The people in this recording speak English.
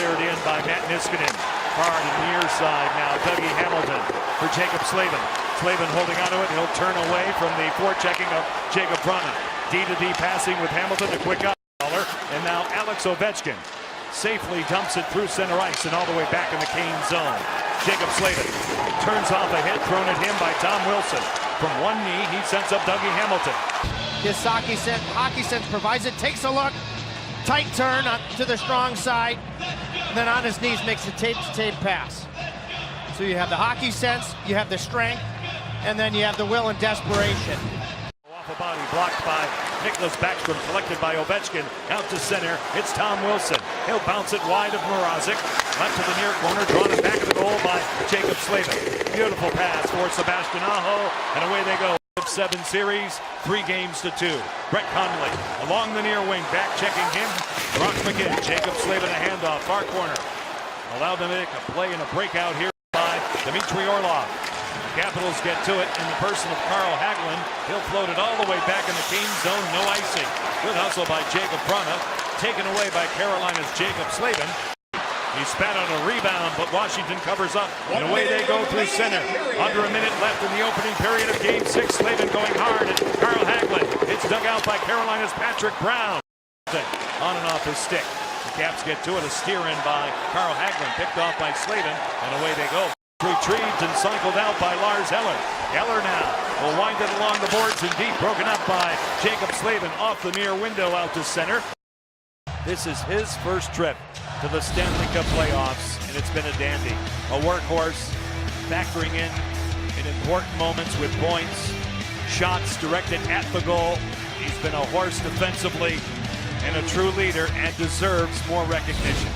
cleared in by Matt Niskanen. Hard in the near side now. Dougie Hamilton for Jaccob Slavin. Slavin holding onto it. He'll turn away from the forechecking of Jakub Vrana. D-to-D passing with Hamilton. A quick up. And now Alex Ovechkin safely dumps it through center ice and all the way back in the Kane zone. Jaccob Slavin turns off a hit thrown at him by Tom Wilson. From one knee, he sends up Dougie Hamilton. His hockey sense provides it, takes a look, tight turn to the strong side, and then on his knees makes a tape-to-tape pass. So you have the hockey sense, you have the strength, and then you have the will and desperation. Off a body blocked by Nicholas Backstrom, collected by Ovechkin, out to center. It's Tom Wilson. He'll bounce it wide of Mrazek. Left to the near corner, drawn it back of the goal by Jaccob Slavin. Beautiful pass for Sebastian Aho, and away they go. 7 series, 3 games to 2. Brett Connolly along the near wing, back checking him. Brock McGinn, Jaccob Slavin a handoff, far corner. Allowed to make a play and a breakout here by Dmitry Orlov. The Capitals get to it in the person of Carl Hagelin. He'll float it all the way back in the Kane zone, no icing. Good hustle by Jakub Vrana, taken away by Carolina's Jaccob Slavin. He spat on a rebound, but Washington covers up, and away they go through center. Under a minute left in the opening period of Game 6. Slavin going hard, and Carl Hagelin. It's dug out by Carolina's Patrick Brown. On and off his stick. The Caps get to it, a steer in by Carl Hagelin, picked off by Slavin, and away they go. Retrieved and cycled out by Lars Eller. Eller now will wind it along the boards and deep, broken up by Jaccob Slavin off the near window out to center. This is his first trip to the Stanley Cup playoffs, and it's been a dandy. A workhorse, factoring in important moments with points, shots directed at the goal. He's been a horse defensively and a true leader and deserves more recognition.